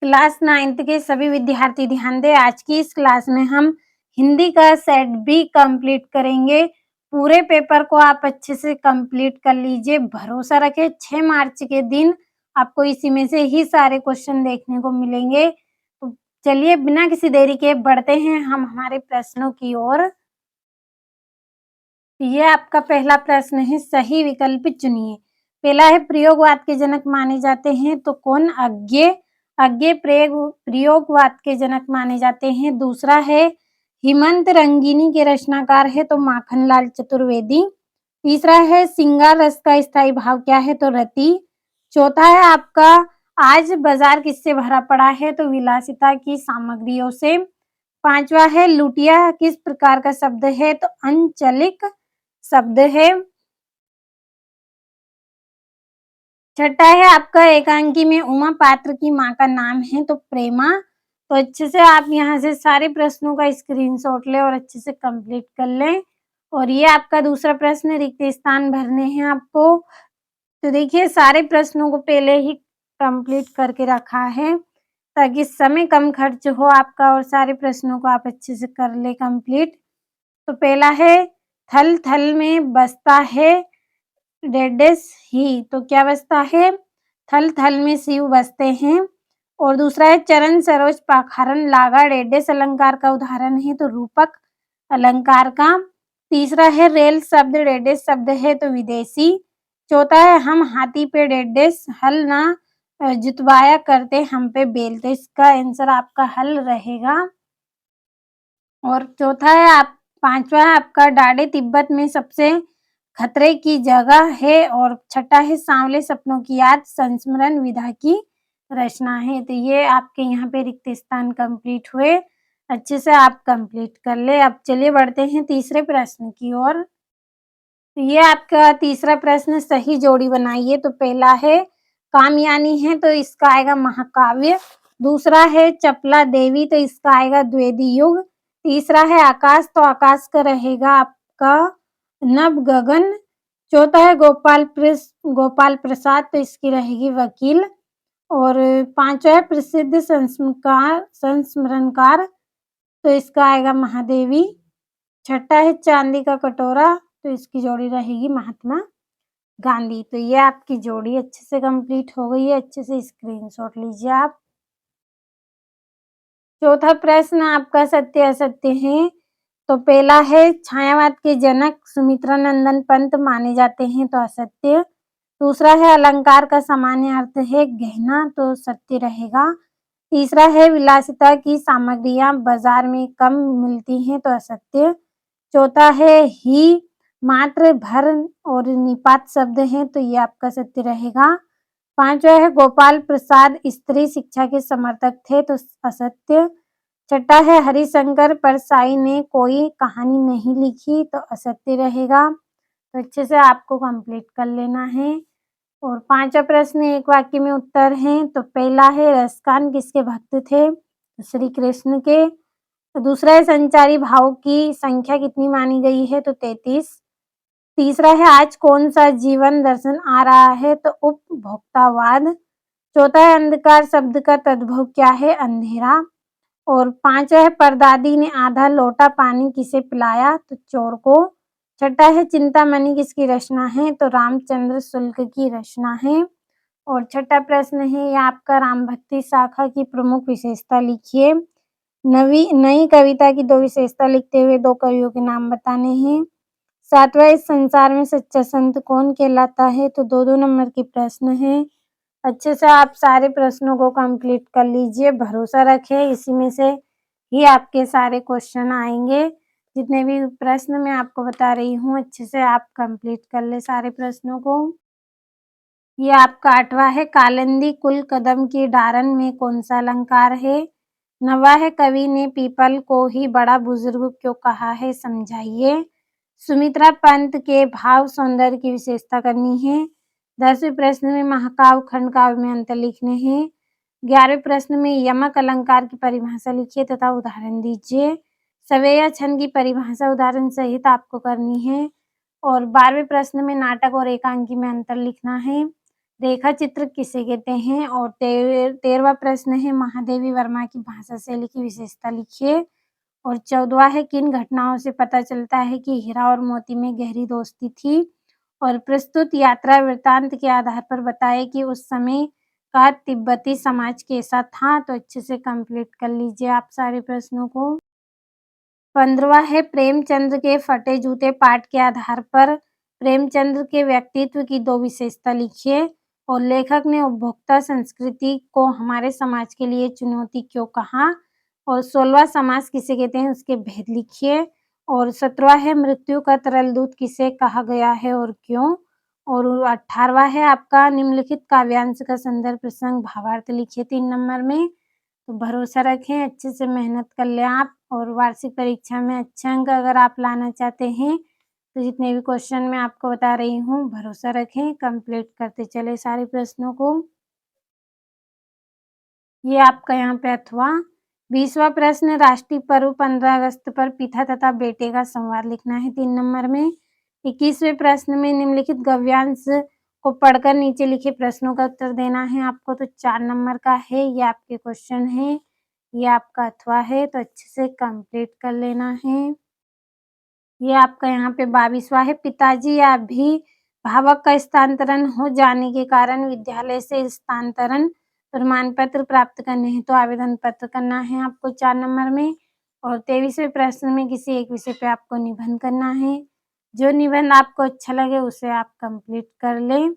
Class 9th के सभी विद्यार्थी ध्यान दें। आज की इस क्लास में हम हिंदी का सेट बी कंप्लीट करेंगे। पूरे पेपर को आप अच्छे से कंप्लीट कर लीजिए। भरोसा रखें 6 मार्च के दिन आपको इसी में से ही सारे क्वेश्चन देखने को मिलेंगे। तो चलिए बिना किसी देरी के बढ़ते हैं हम हमारे प्रश्नों की ओर। ये आपका पहला प्रश्न है, सही विकल्प चुनिए। पहला है प्रयोगवाद के जनक माने जाते हैं तो कौन? अज्ञे प्रयोगवाद के जनक माने जाते हैं। दूसरा है हिमंत रंगिनी के रचनाकार है तो माखनलाल चतुर्वेदी। तीसरा है सिंगार रस का स्थायी भाव क्या है तो रति। चौथा है आपका आज बाजार किससे भरा पड़ा है तो विलासिता की सामग्रियों से। पांचवा है लुटिया किस प्रकार का शब्द है तो अंचलिक शब्द है। छठा है आपका एकांकी में उमा पात्र की माँ का नाम है तो प्रेमा। तो अच्छे से आप यहाँ से सारे प्रश्नों का स्क्रीनशॉट लें और अच्छे से कंप्लीट कर लें। और ये आपका दूसरा प्रश्न, रिक्त स्थान भरने हैं आपको। तो देखिए सारे प्रश्नों को पहले ही कंप्लीट करके रखा है ताकि समय कम खर्च हो आपका और सारे प्रश्नों को आप अच्छे से कर ले कंप्लीट। तो पहला है थल थल में बसता है डेडेस ही, तो क्या बसता है? थल थल में शिव बसते हैं। और दूसरा है चरण सरोज पाखारन लागा डेडेस अलंकार का उदाहरण है तो रूपक अलंकार का। तीसरा है रेल शब्द डेडेस शब्द है तो विदेशी। चौथा है हम हाथी पे डेडेस हल ना जुतवाया करते हम पे बेल, तो इसका आंसर आपका हल रहेगा। और चौथा है आप पांचवा है आपका डाडे तिब्बत में सबसे खतरे की जगह है। और छठा है सांवले सपनों की याद संस्मरण विधा की रचना है। तो ये आपके यहाँ पे रिक्त स्थान कंप्लीट हुए। अच्छे से आप कंप्लीट कर ले। अब चलिए बढ़ते हैं तीसरे प्रश्न की ओर। तो ये आपका तीसरा प्रश्न, सही जोड़ी बनाइए। तो पहला है कामयानी है तो इसका आएगा महाकाव्य। दूसरा है चपला देवी तो इसका आएगा द्विवेदी युग। तीसरा है आकाश तो आकाश का रहेगा आपका नव गगन। चौथा है गोपाल प्रसाद तो इसकी रहेगी वकील। और पांचवा है प्रसिद्ध संस्मरणकार तो इसका आएगा महादेवी। छठा है चांदी का कटोरा तो इसकी जोड़ी रहेगी महात्मा गांधी। तो ये आपकी जोड़ी अच्छे से कंप्लीट हो गई है। अच्छे से स्क्रीनशॉट लीजिए आप। चौथा प्रश्न आपका सत्य असत्य है। तो पहला है छायावाद के जनक सुमित्रानंदन पंत माने जाते हैं तो असत्य। दूसरा है अलंकार का सामान्य अर्थ है गहना तो सत्य रहेगा। तीसरा है विलासिता की सामग्रियां बाजार में कम मिलती हैं तो असत्य। चौथा है ही मात्र भर और निपात शब्द है तो ये आपका सत्य रहेगा। पांचवा है गोपाल प्रसाद स्त्री शिक्षा के समर्थक थे तो असत्य। छठा है हरिशंकर परसाई ने कोई कहानी नहीं लिखी तो असत्य रहेगा। तो अच्छे से आपको कंप्लीट कर लेना है। और पांचवा प्रश्न एक वाक्य में उत्तर है। तो पहला है रसकान किसके भक्त थे? तो श्री कृष्ण के। तो दूसरा है संचारी भाव की संख्या कितनी मानी गई है? तो 33। तीसरा है आज कौन सा जीवन दर्शन आ रहा है? तो उपभोक्तावाद। चौथा है अंधकार शब्द का तद्भव क्या है? अंधेरा। और पांचवा है परदादी ने आधा लोटा पानी किसे पिलाया? तो चोर को। छठा है चिंतामणि किसकी रचना है? तो रामचंद्र शुक्ल की रचना है। और छठा प्रश्न है ये आपका राम भक्ति शाखा की प्रमुख विशेषता लिखिए। नई कविता की 2 विशेषता लिखते हुए 2 कवियों के नाम बताने हैं। सातवां इस संसार में सच्चा संत कौन कहलाता है? तो 2-2 नंबर के प्रश्न है। अच्छे से आप सारे प्रश्नों को कंप्लीट कर लीजिए। भरोसा रखें इसी में से ही आपके सारे क्वेश्चन आएंगे। जितने भी प्रश्न मैं आपको बता रही हूँ अच्छे से आप कंप्लीट कर ले सारे प्रश्नों को। ये आपका 8वां है कालिंदी कुल कदम की डारन में कौन सा अलंकार है? 9वां है कवि ने पीपल को ही बड़ा बुजुर्ग क्यों कहा है? समझाइए। सुमित्रा पंत के भाव सौंदर्य की विशेषता करनी है। 10वें प्रश्न में महाकाव्य खंड काव्य में अंतर लिखने हैं। 11वें प्रश्न में यमक अलंकार की परिभाषा लिखिए तथा उदाहरण दीजिए। सवेया छंद की परिभाषा उदाहरण सहित आपको करनी है। और 12वें प्रश्न में नाटक और एकांकी में अंतर लिखना है। रेखा चित्र किसे कहते हैं? और 13वां प्रश्न है महादेवी वर्मा की भाषा शैली की विशेषता लिखिए। और 14वां है किन घटनाओं से पता चलता है कि हीरा और मोती में गहरी दोस्ती थी? और प्रस्तुत यात्रा वृत्तांत के आधार पर बताएँ कि उस समय का तिब्बती समाज कैसा था? तो अच्छे से कंप्लीट कर लीजिए आप सारे प्रश्नों को। 15वां है प्रेमचंद के फटे जूते पाठ के आधार पर प्रेमचंद के व्यक्तित्व की 2 विशेषता लिखिए। और लेखक ने उपभोक्ता संस्कृति को हमारे समाज के लिए चुनौती क्यों कहा? और 16वां समास किसे कहते हैं उसके भेद लिखिए। और 17वां है मृत्यु का तरल दूत किसे कहा गया है और क्यों? और 18वां है आपका निम्नलिखित काव्यांश का संदर्भ प्रसंग भावार्थ लिखिए 3 नंबर में। तो भरोसा रखें, अच्छे से मेहनत कर लें आप और वार्षिक परीक्षा में अच्छे अंक अगर आप लाना चाहते हैं, तो जितने भी क्वेश्चन मैं आपको बता रही हूँ, भरोसा रखें, कंप्लीट करते चलें सारे प्रश्नों को। ये आपका यहाँ पे अथवा 20वां प्रश्न राष्ट्रीय पर्व 15 अगस्त पर पिता तथा बेटे का संवाद लिखना है 3 नंबर में। 21वें प्रश्न में निम्नलिखित गव्यांश को पढ़कर नीचे लिखे प्रश्नों का उत्तर देना है आपको, तो 4 नंबर का है, ये आपके क्वेश्चन हैं, ये आपका अथवा है, तो अच्छे से कंप्लीट कर लेना है। ये आपका यहाँ पे 22वां है पिताजी या अभिभावक का स्थानांतरण हो जाने के कारण विद्यालय से स्थानांतरण प्रमाण पत्र प्राप्त करने हैं तो आवेदन पत्र करना है आपको 4 नंबर में। और 23वें प्रश्न में किसी एक विषय पे आपको निबंध करना है। जो निबंध आपको अच्छा लगे उसे आप कंप्लीट कर लें।